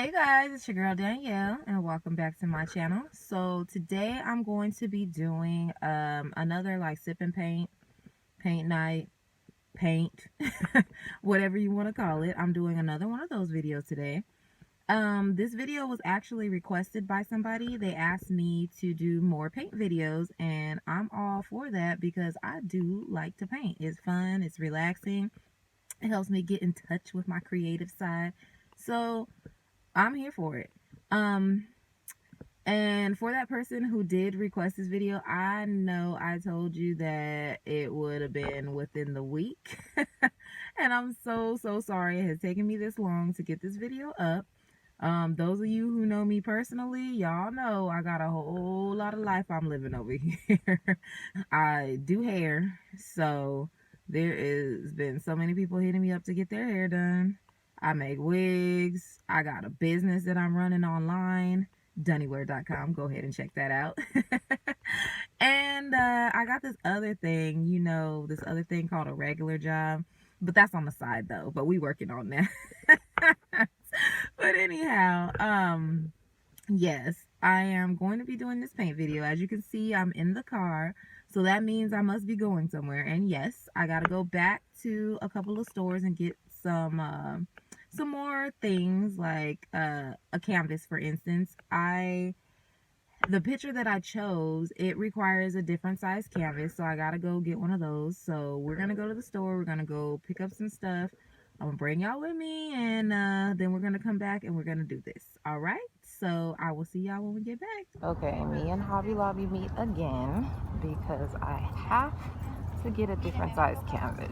Hey guys, it's your girl Danielle and welcome back to my channel. So today I'm going to be doing another like sip and paint night, paint, whatever you want to call it. I'm doing another one of those videos today. This video was actually requested by somebody. They asked me to do more paint videos and I'm all for that because I do like to paint. It's fun, it's relaxing. It helps me get in touch with my creative side. So I'm here for it. And for that person who did request this video, I know I told you that it would have been within the week. And I'm so sorry it has taken me this long to get this video up. Those of you who know me personally, y'all know I got a whole lot of life I'm living over here. I do hair, so there has been so many people hitting me up to get their hair done. I make wigs. I got a business that I'm running online, didnt.com. Go ahead and check that out. And I got this other thing, this other thing called a regular job. But that's on the side though. But we working on that. But anyhow, yes, I am going to be doing this paint video. As you can see, I'm in the car. So that means I must be going somewhere. And yes, I got to go back to a couple of stores and get some more things like a canvas, for instance. The picture that I chose, it requires a different size canvas, so I gotta go get one of those. So we're gonna go to the store, we're gonna go pick up some stuff. I'm gonna bring y'all with me, and then we're gonna come back and we're gonna do this. All right, so I will see y'all when we get back. Okay, me and Hobby Lobby meet again because I have to get a different size canvas.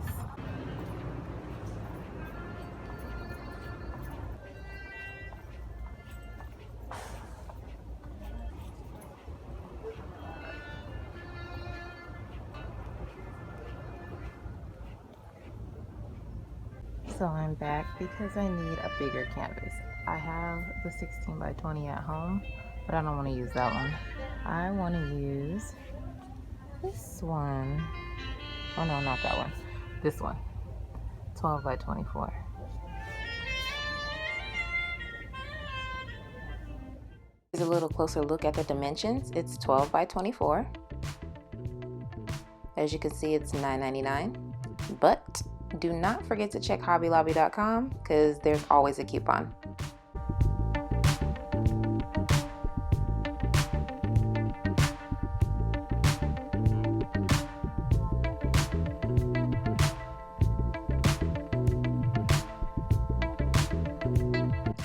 So I'm back because I need a bigger canvas. I have the 16 by 20 at home, but I don't want to use that one. I want to use this one. Oh no, not that one. This one. 12 by 24. Here's a little closer look at the dimensions. It's 12 by 24. As you can see, it's $9.99. But do not forget to check hobbylobby.com because there's always a coupon.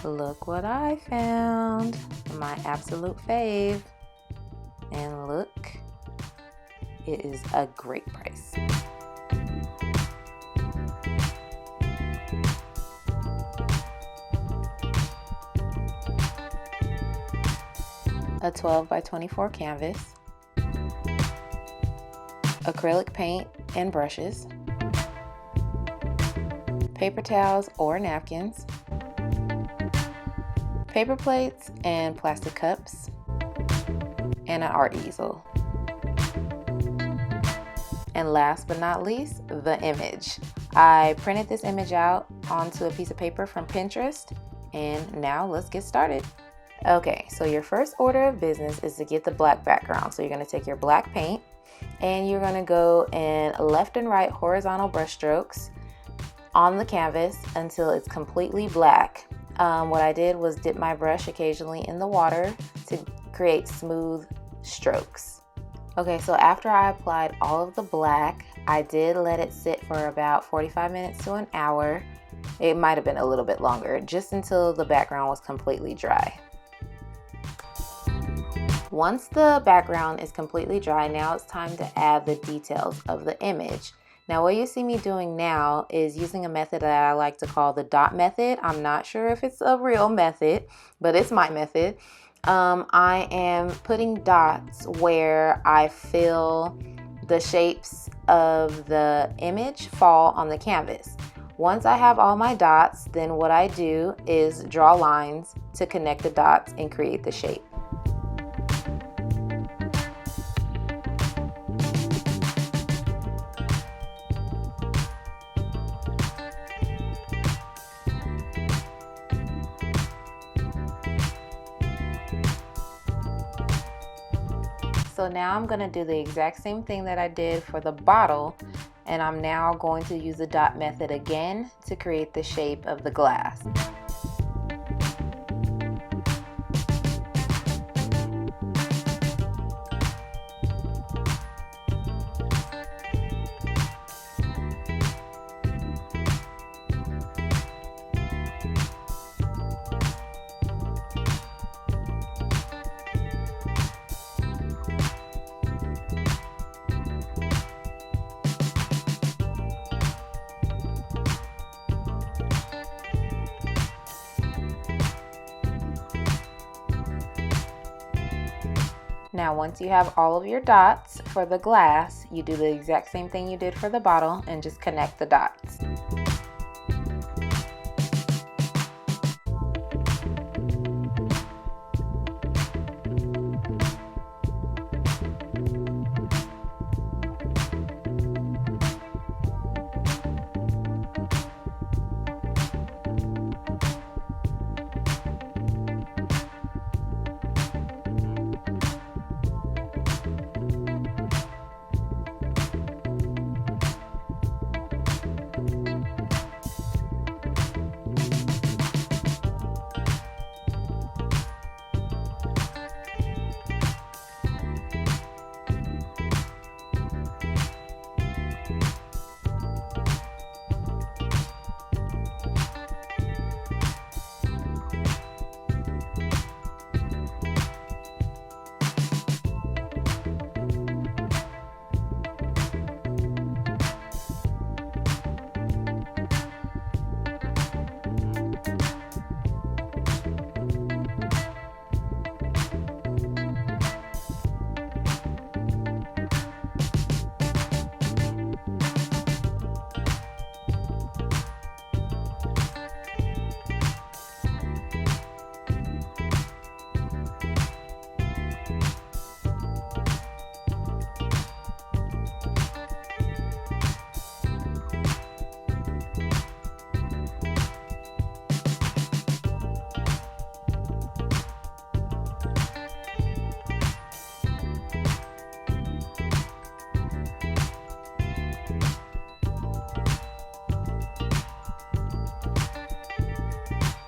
Look what I found. My absolute fave. And look, it is a great price. A 12 by 24 canvas, acrylic paint and brushes, paper towels or napkins, paper plates and plastic cups, and an art easel. And last but not least, the image. I printed this image out onto a piece of paper from Pinterest, and now let's get started. Okay, so your first order of business is to get the black background. So you're going to take your black paint and you're going to go in left and right horizontal brush strokes on the canvas until it's completely black. What I did was dip my brush occasionally in the water to create smooth strokes. Okay, so after I applied all of the black, I did let it sit for about 45 minutes to an hour. It might have been a little bit longer, just until the background was completely dry. Once the background is completely dry, now it's time to add the details of the image. Now what you see me doing now is using a method that I like to call the dot method. I'm not sure if it's a real method, but it's my method. I am putting dots where I feel the shapes of the image fall on the canvas. Once I have all my dots, then what I do is draw lines to connect the dots and create the shape. So now I'm going to do the exact same thing that I did for the bottle, and I'm now going to use the dot method again to create the shape of the glass. Now once you have all of your dots for the glass, you do the exact same thing you did for the bottle and just connect the dots.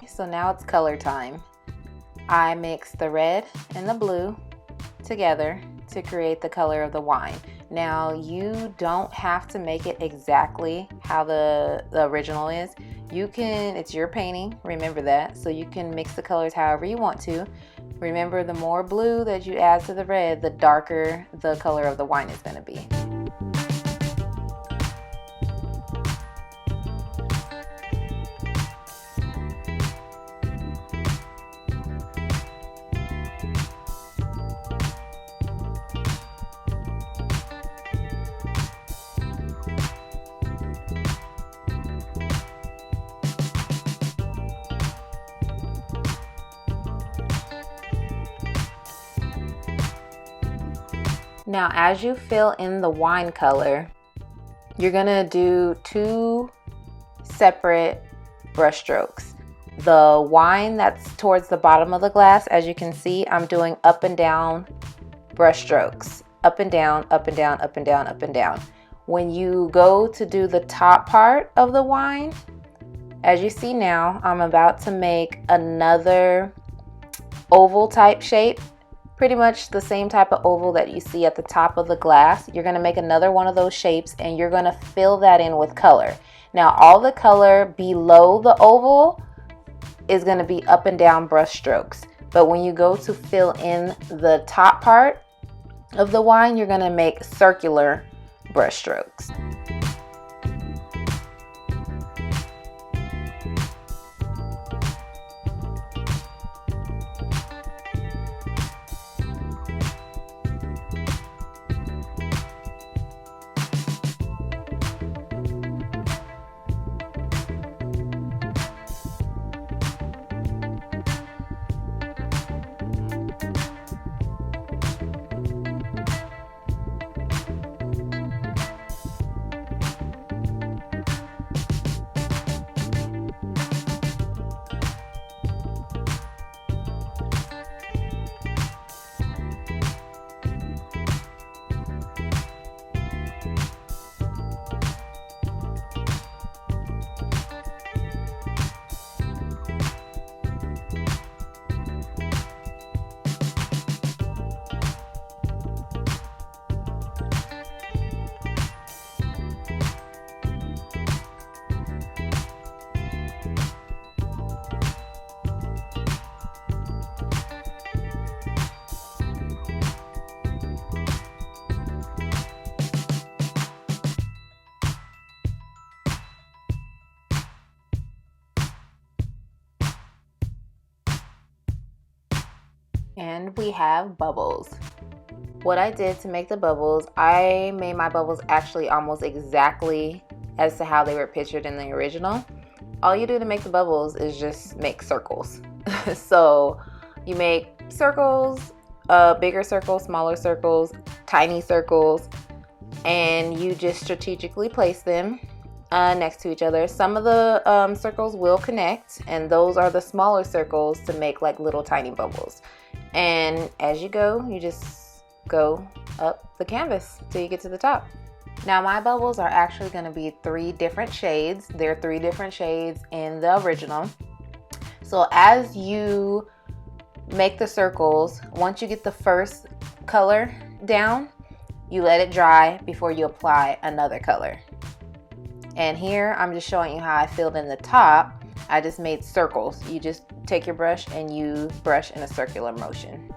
So now it's color time. I mix the red and the blue together to create the color of the wine. Now you don't have to make it exactly how the original is. You can, it's your painting, remember that. So you can mix the colors however you want to. Remember, the more blue that you add to the red, the darker the color of the wine is going to be. Now, as you fill in the wine color, you're gonna do 2 separate brush strokes. The wine that's towards the bottom of the glass, as you can see, I'm doing up and down brush strokes. Up and down, up and down, up and down, up and down. When you go to do the top part of the wine, as you see now, I'm about to make another oval type shape. Pretty much the same type of oval that you see at the top of the glass. You're gonna make another one of those shapes and you're gonna fill that in with color. Now all the color below the oval is gonna be up and down brush strokes. But when you go to fill in the top part of the wine, you're gonna make circular brush strokes. And we have bubbles. What I did to make the bubbles, I made my bubbles actually almost exactly as to how they were pictured in the original. All you do to make the bubbles is just make circles. So you make circles, bigger circles, smaller circles, tiny circles, and you just strategically place them next to each other. Some of the circles will connect, and those are the smaller circles to make like little tiny bubbles. And as you go, you just go up the canvas till you get to the top. Now my bubbles are actually going to be 3 different shades. There are 3 different shades in the original. So as you make the circles, once you get the first color down, you let it dry before you apply another color. And here I'm just showing you how I filled in the top. I just made circles. You just take your brush and you brush in a circular motion.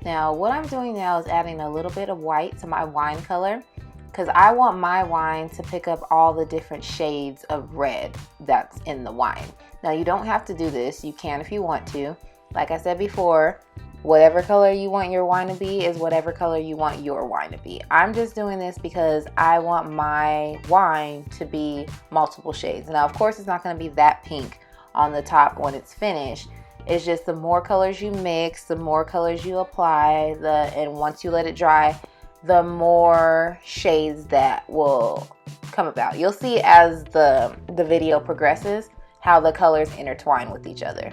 Now what I'm doing now is adding a little bit of white to my wine color, because I want my wine to pick up all the different shades of red that's in the wine. Now you don't have to do this, you can if you want to. Like I said before, whatever color you want your wine to be is whatever color you want your wine to be. I'm just doing this because I want my wine to be multiple shades. Now of course it's not going to be that pink on the top when it's finished. It's just the more colors you mix, the more colors you apply, and once you let it dry, the more shades that will come about. You'll see as the video progresses how the colors intertwine with each other.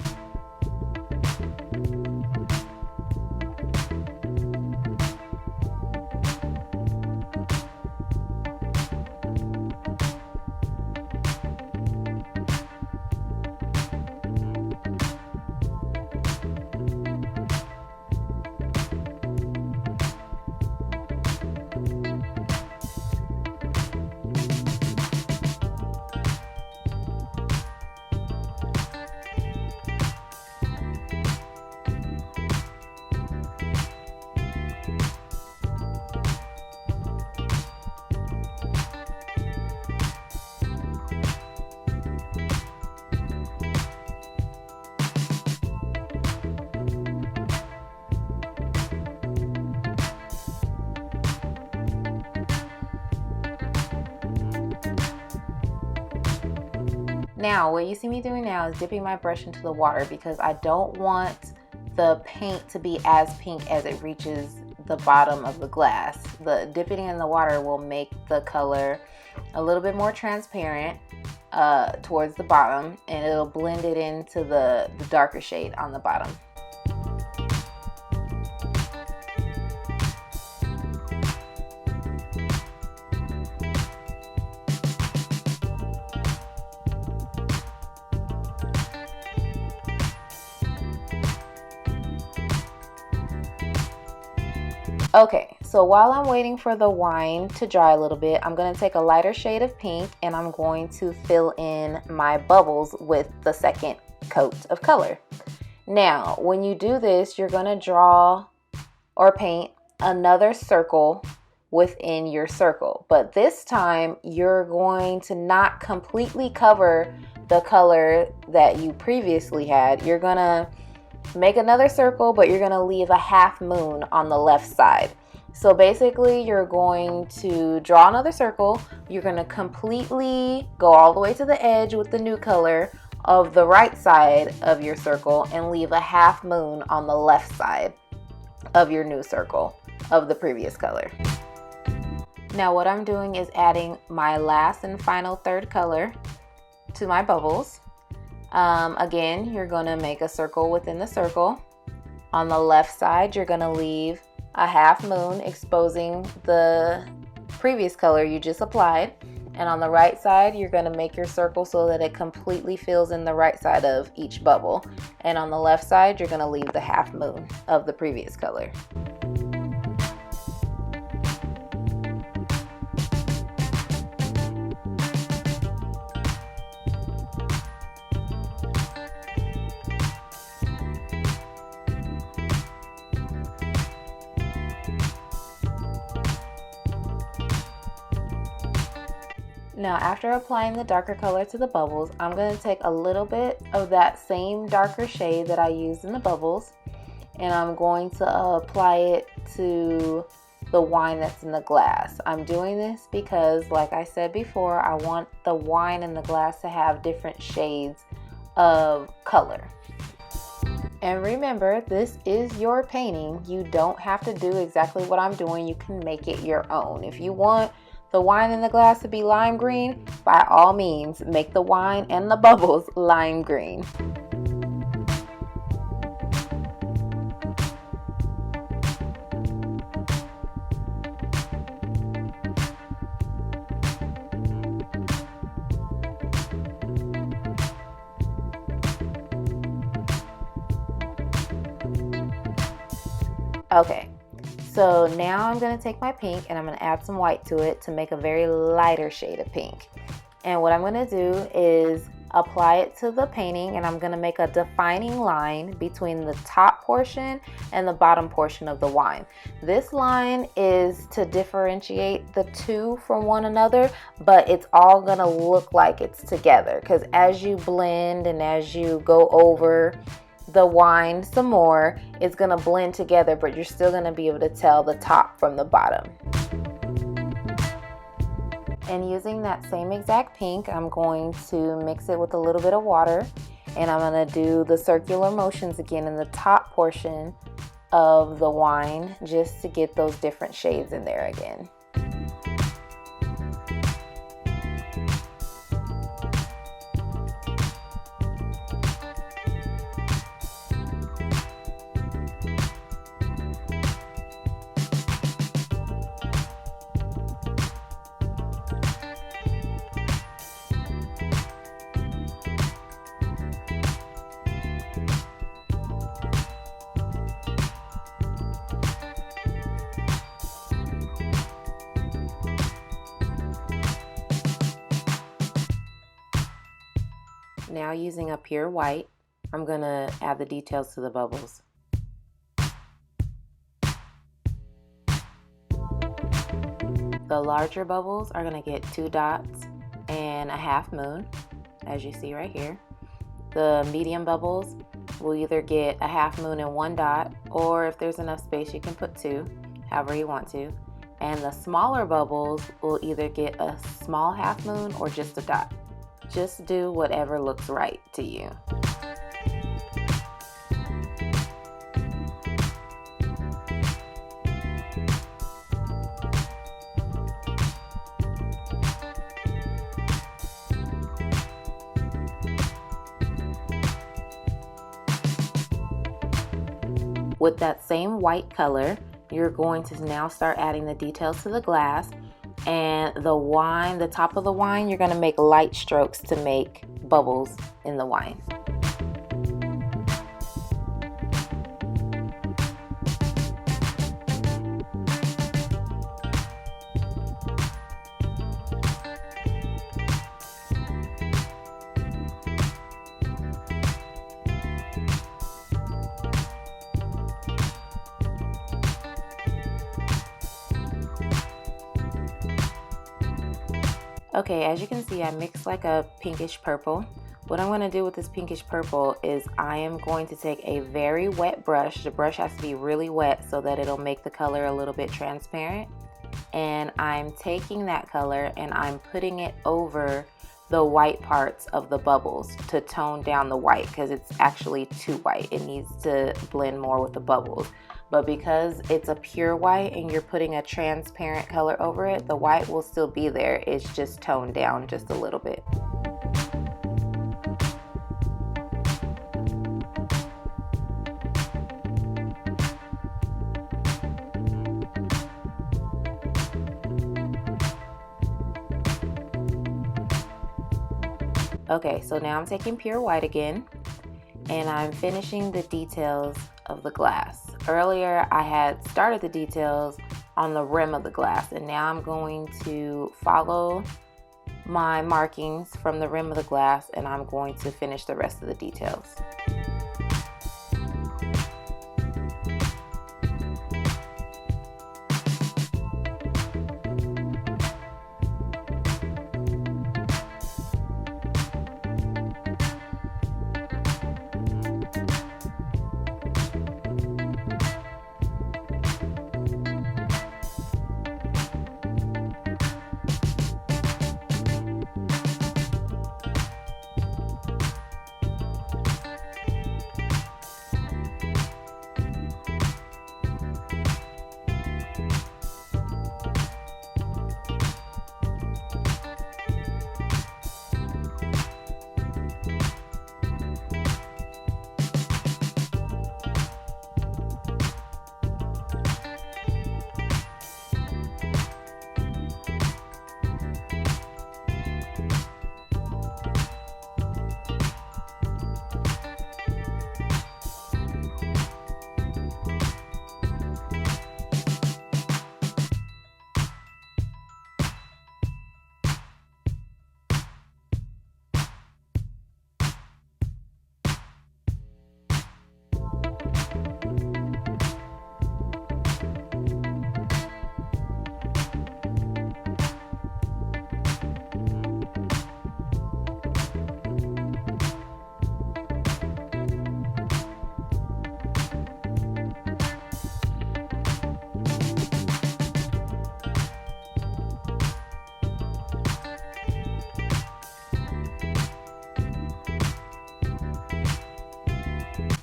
Now, what you see me doing now is dipping my brush into the water because I don't want the paint to be as pink as it reaches the bottom of the glass. The dipping in the water will make the color a little bit more transparent towards the bottom, and it'll blend it into the darker shade on the bottom. Okay, so while I'm waiting for the wine to dry a little bit, I'm going to take a lighter shade of pink and I'm going to fill in my bubbles with the second coat of color. Now, when you do this, you're going to draw or paint another circle within your circle. But this time, you're going to not completely cover the color that you previously had. You're going to make another circle, but you're going to leave a half moon on the left side. So basically you're going to draw another circle, you're going to completely go all the way to the edge with the new color of the right side of your circle and leave a half moon on the left side of your new circle of the previous color. Now what I'm doing is adding my last and final third color to my bubbles. Again, you're going to make a circle within the circle. On the left side, you're going to leave a half moon exposing the previous color you just applied. And on the right side, you're going to make your circle so that it completely fills in the right side of each bubble. And on the left side, you're going to leave the half moon of the previous color. Now, after applying the darker color to the bubbles, I'm going to take a little bit of that same darker shade that I used in the bubbles, and I'm going to apply it to the wine that's in the glass. I'm doing this because, like I said before, I want the wine in the glass to have different shades of color. And remember, this is your painting. You don't have to do exactly what I'm doing. You can make it your own. If you want the wine in the glass to be lime green, by all means, make the wine and the bubbles lime green. Okay, so now I'm going to take my pink and I'm going to add some white to it to make a very lighter shade of pink. And what I'm going to do is apply it to the painting, and I'm going to make a defining line between the top portion and the bottom portion of the wine. This line is to differentiate the two from one another, but it's all going to look like it's together, because as you blend and as you go over the wine some more, it's going to blend together, but you're still going to be able to tell the top from the bottom. And using that same exact pink, I'm going to mix it with a little bit of water, and I'm going to do the circular motions again in the top portion of the wine just to get those different shades in there again. Now, using a pure white, I'm going to add the details to the bubbles. The larger bubbles are going to get 2 dots and a half moon, as you see right here. The medium bubbles will either get a half moon and 1 dot, or if there's enough space, you can put 2, however you want to. And the smaller bubbles will either get a small half moon or just a dot. Just do whatever looks right to you. With that same white color, you're going to now start adding the details to the glass. And the wine, the top of the wine, you're going to make light strokes to make bubbles in the wine. Okay, as you can see, I mixed like a pinkish purple. What I'm going to do with this pinkish purple is I am going to take a very wet brush. The brush has to be really wet so that it'll make the color a little bit transparent. And I'm taking that color and I'm putting it over the white parts of the bubbles to tone down the white, because it's actually too white. It needs to blend more with the bubbles. But because it's a pure white and you're putting a transparent color over it, the white will still be there. It's just toned down just a little bit. Okay, so now I'm taking pure white again, and I'm finishing the details of the glass. Earlier, I had started the details on the rim of the glass, and now I'm going to follow my markings from the rim of the glass, and I'm going to finish the rest of the details.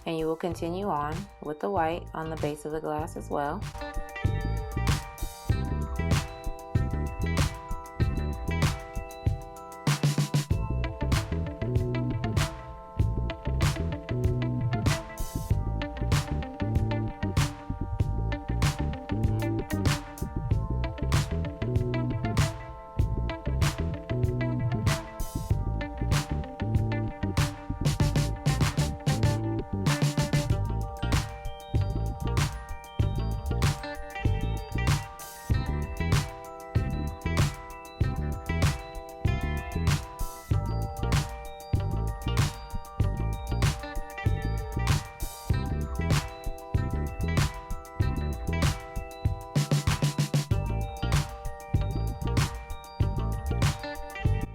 And you will continue on with the white on the base of the glass as well.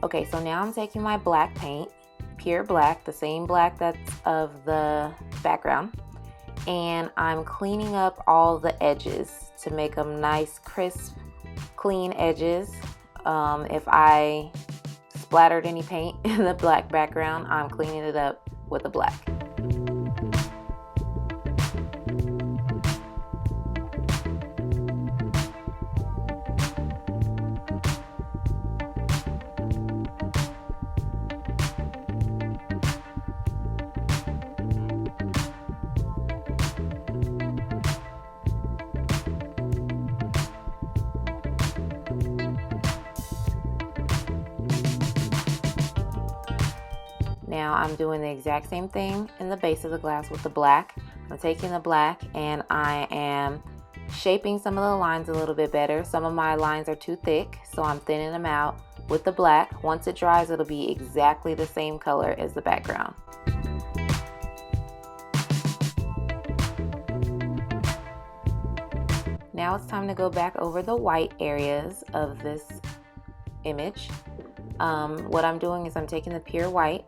Okay, so now I'm taking my black paint, pure black, the same black that's of the background, and I'm cleaning up all the edges to make them nice, crisp, clean edges. If I splattered any paint in the black background, I'm cleaning it up with the black. Now I'm doing the exact same thing in the base of the glass with the black. I'm taking the black and I am shaping some of the lines a little bit better. Some of my lines are too thick, so I'm thinning them out with the black. Once it dries, it'll be exactly the same color as the background. Now it's time to go back over the white areas of this image. What I'm doing is I'm taking the pure white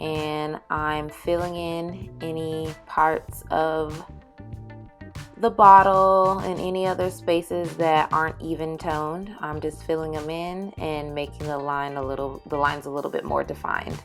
and I'm filling in any parts of the bottle and any other spaces that aren't even toned. I'm just filling them in and making the lines a little bit more defined.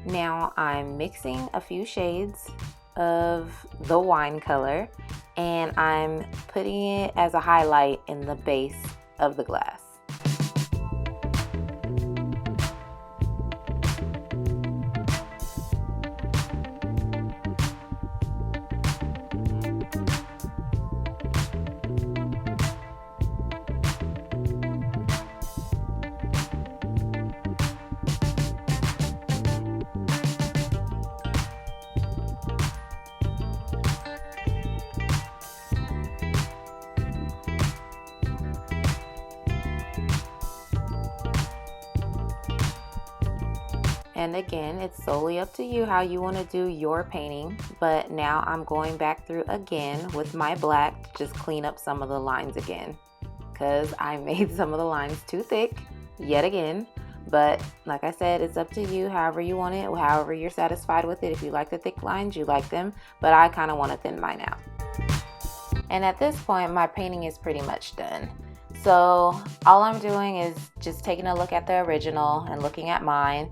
Now I'm mixing a few shades of the wine color and I'm putting it as a highlight in the base of the glass. And again, it's solely up to you how you want to do your painting. But now I'm going back through again with my black to just clean up some of the lines again, because I made some of the lines too thick yet again. But like I said, it's up to you however you want it, however you're satisfied with it. If you like the thick lines, you like them, but I kind of want to thin mine out. And at this point, my painting is pretty much done. So all I'm doing is just taking a look at the original and looking at mine,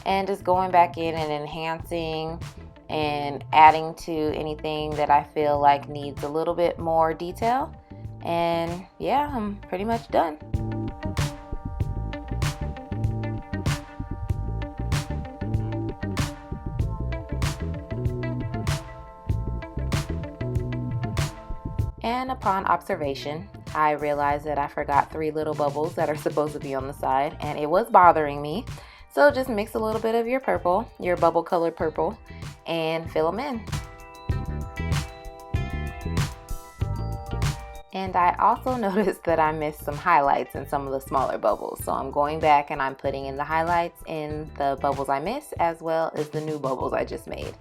and just going back in and enhancing and adding to anything that I feel like needs a little bit more detail. And yeah, I'm pretty much done. And upon observation, I realized that I forgot 3 little bubbles that are supposed to be on the side, and it was bothering me. So just mix a little bit of your purple, your bubble colored purple, and fill them in. And I also noticed that I missed some highlights in some of the smaller bubbles. So I'm going back and I'm putting in the highlights in the bubbles I missed, as well as the new bubbles I just made.